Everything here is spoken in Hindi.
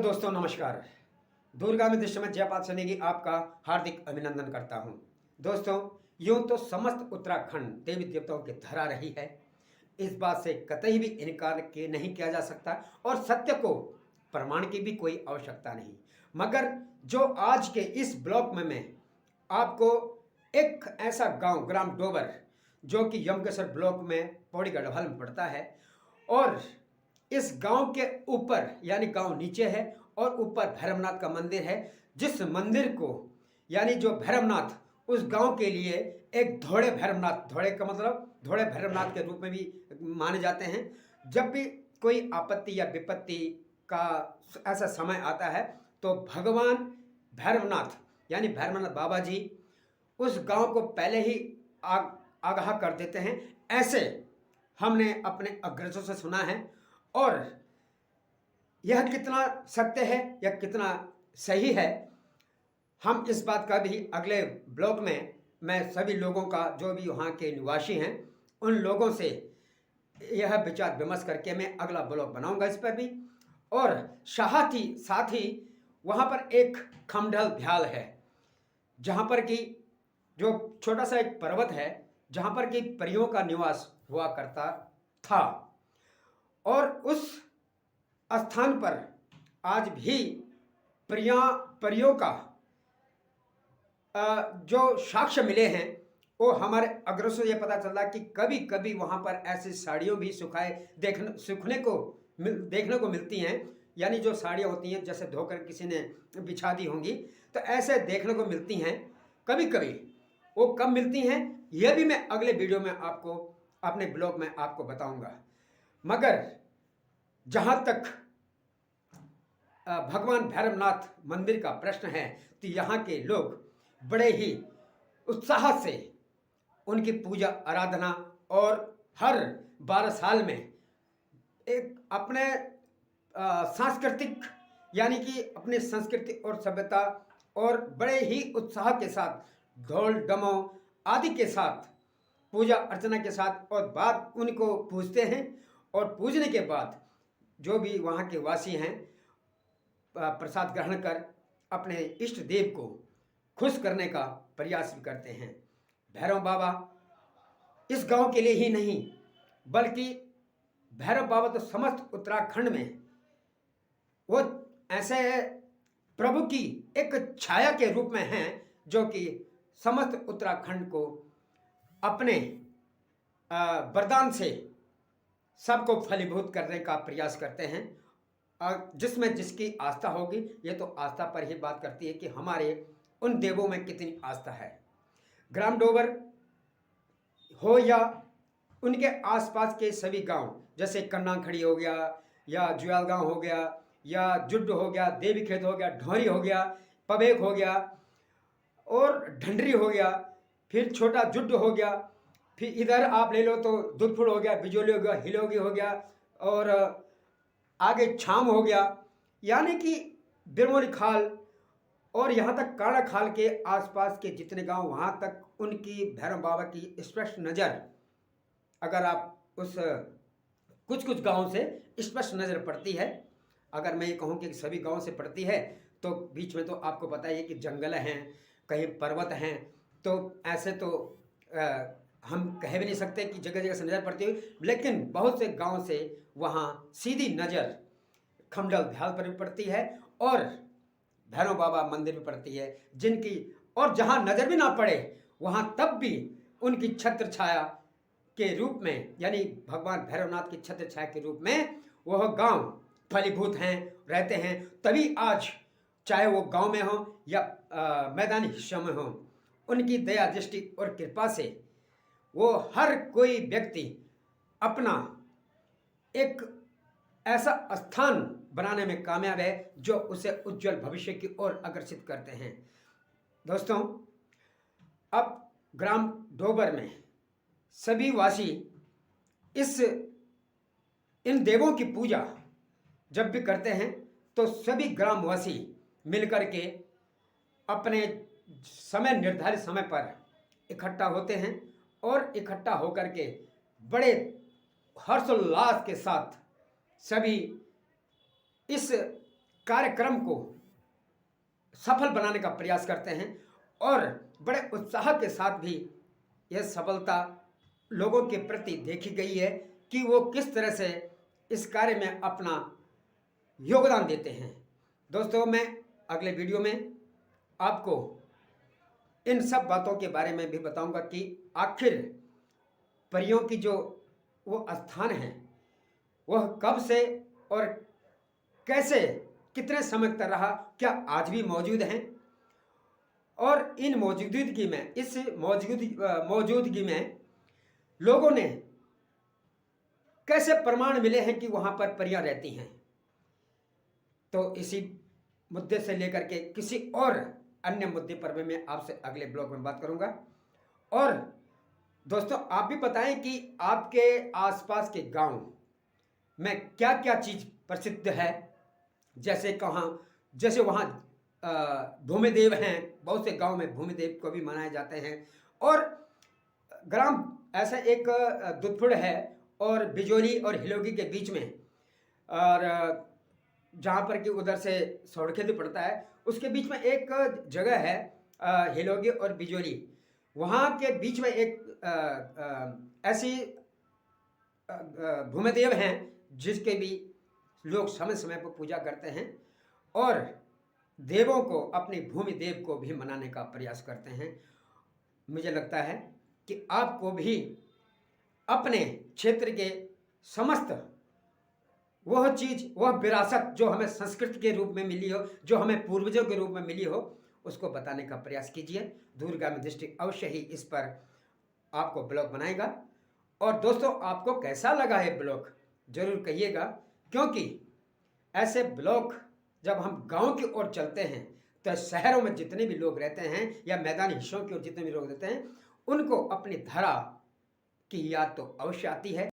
दोस्तों नमस्कार। दूरगामी दृश्य में जयपाल सैनी की आपका हार्दिक अभिनंदन करता हूं। दोस्तों, यूं तो समस्त उत्तराखंड देवी देवताओं की धरा रही है, इस बात से कतई भी इनकार के नहीं किया जा सकता और सत्य को प्रमाण की भी कोई आवश्यकता नहीं। मगर जो आज के इस ब्लॉक में मैं आपको एक ऐसा गांव ग्राम डोबर जो कि यमकेश्वर ब्लॉक में पौड़ी गढ़वाल में पड़ता है और इस गांव के ऊपर यानी गांव नीचे है और ऊपर भैरवनाथ का मंदिर है, जिस मंदिर को यानी जो भैरवनाथ उस गांव के लिए एक धोड़े भैरवनाथ, धोड़े का मतलब धोड़े भैरवनाथ के रूप में भी माने जाते हैं। जब भी कोई आपत्ति या विपत्ति का ऐसा समय आता है तो भगवान भैरवनाथ यानी भैरवनाथ बाबा जी उस गांव को पहले ही आगाह कर देते हैं। ऐसे हमने अपने अग्रजों से सुना है और यह कितना सत्य है या कितना सही है, हम इस बात का भी अगले ब्लॉग में मैं सभी लोगों का जो भी वहाँ के निवासी हैं उन लोगों से यह विचार विमर्श करके मैं अगला ब्लॉग बनाऊंगा इस पर भी। और साथ ही वहाँ पर एक खमढल भ्याल है जहाँ पर कि जो छोटा सा एक पर्वत है जहाँ पर कि परियों का निवास हुआ करता था और उस स्थान पर आज भी परियों का जो साक्ष्य मिले हैं वो हमारे अग्रजों से ये पता चला कि कभी कभी वहाँ पर ऐसी साड़ियों भी देखने को मिलती हैं, यानी जो साड़ियाँ होती हैं जैसे धोकर किसी ने बिछा दी होंगी तो ऐसे देखने को मिलती हैं कभी कभी। वो कब मिलती हैं यह भी मैं अगले वीडियो में आपको अपने ब्लॉग में आपको बताऊंगा। मगर जहाँ तक भगवान भैरवनाथ मंदिर का प्रश्न है तो यहाँ के लोग बड़े ही उत्साह से उनकी पूजा आराधना और हर 12 साल में एक अपने सांस्कृतिक यानी कि अपने संस्कृति और सभ्यता और बड़े ही उत्साह के साथ ढोल डमों आदि के साथ पूजा अर्चना के साथ और बाद उनको पूजते हैं और पूजने के बाद जो भी वहाँ के वासी हैं प्रसाद ग्रहण कर अपने इष्ट देव को खुश करने का प्रयास भी करते हैं। भैरव बाबा इस गांव के लिए ही नहीं बल्कि भैरव बाबा तो समस्त उत्तराखंड में वो ऐसे प्रभु की एक छाया के रूप में हैं जो कि समस्त उत्तराखंड को अपने वरदान से सबको फलीभूत करने का प्रयास करते हैं। जिसमें जिसकी आस्था होगी, ये तो आस्था पर ही बात करती है कि हमारे उन देवों में कितनी आस्था है। ग्राम डोबर हो या उनके आसपास के सभी गांव जैसे कन्नाखड़ी हो गया या जुयाल गांव हो गया या जुड्ड हो गया, देवी खेत हो गया, ढोरी हो गया, पबेक हो गया और ढंडरी हो गया, फिर छोटा जुड्ड हो गया, फिर इधर आप ले लो तो दुधपुर हो गया, बिजोली हो गया, हिलोगी हो गया और आगे छाम हो गया, यानी कि बिरमोली खाल और यहाँ तक काला खाल के आसपास के जितने गांव वहाँ तक उनकी भैरव बाबा की स्पष्ट नज़र अगर आप उस कुछ गांव से स्पष्ट नज़र पड़ती है। अगर मैं ये कहूँ कि सभी गांव से पड़ती है तो बीच में तो आपको पता ही है कि जंगल हैं, कहीं पर्वत हैं, तो ऐसे तो हम कह भी नहीं सकते कि जगह जगह से नज़र पड़ती हुई, लेकिन बहुत से गांव से वहाँ सीधी नज़र खमडल भ्याल पर भी पड़ती है और भैरव बाबा मंदिर भी पड़ती है जिनकी, और जहाँ नज़र भी ना पड़े वहाँ तब भी उनकी छत्र छाया के रूप में यानी भगवान भैरवनाथ की छत्र छाया के रूप में वह गांव फलीभूत हैं, रहते हैं। तभी आज चाहे वो गांव में हो या मैदानी हिस्सों में हो, उनकी दया दृष्टि और कृपा से वो हर कोई व्यक्ति अपना एक ऐसा स्थान बनाने में कामयाब है जो उसे उज्जवल भविष्य की ओर आकर्षित करते हैं। दोस्तों, अब ग्राम डोबर में सभी वासी इन देवों की पूजा जब भी करते हैं तो सभी ग्रामवासी मिलकर के अपने निर्धारित समय पर इकट्ठा होते हैं और इकट्ठा होकर के बड़े हर्षोल्लास के साथ सभी इस कार्यक्रम को सफल बनाने का प्रयास करते हैं और बड़े उत्साह के साथ भी यह सफलता लोगों के प्रति देखी गई है कि वो किस तरह से इस कार्य में अपना योगदान देते हैं। दोस्तों, मैं अगले वीडियो में आपको इन सब बातों के बारे में भी बताऊंगा कि आखिर परियों की जो वो स्थान है वह कब से और कैसे कितने समय तक रहा, क्या आज भी मौजूद हैं, और इन मौजूदगी में इस मौजूदगी में लोगों ने कैसे प्रमाण मिले हैं कि वहाँ पर परियां रहती हैं। तो इसी मुद्दे से लेकर के किसी और अन्य मुद्दे पर भी मैं आपसे अगले ब्लॉग में बात करूंगा। और दोस्तों, आप भी बताएं कि आपके आसपास के गांव में क्या क्या चीज़ प्रसिद्ध है। जैसे वहाँ भूमिदेव हैं, बहुत से गांव में भूमिदेव को भी मनाए जाते हैं। और ग्राम ऐसा एक दुधपुर है और बिजोली और हिलोगी के बीच में, और जहाँ पर कि उधर से सौड़खेत पड़ता है, उसके बीच में एक जगह है हिलोगी और बिजोली। वहाँ के बीच में एक ऐसी भूमिदेव हैं जिसके भी लोग समय समय पर पूजा करते हैं और देवों को, अपने भूमि देव को भी मनाने का प्रयास करते हैं। मुझे लगता है कि आपको भी अपने क्षेत्र के समस्त वह चीज़, वह विरासत जो हमें संस्कृति के रूप में मिली हो, जो हमें पूर्वजों के रूप में मिली हो, उसको बताने का प्रयास कीजिए। दूरगामी दृष्टि अवश्य ही इस पर आपको ब्लॉग बनाएगा। और दोस्तों, आपको कैसा लगा है ब्लॉग जरूर कहिएगा, क्योंकि ऐसे ब्लॉग जब हम गांव की ओर चलते हैं तो शहरों में जितने भी लोग रहते हैं या मैदानी हिस्सों की ओर जितने भी लोग रहते हैं, उनको अपनी धरा की याद तो अवश्य आती है।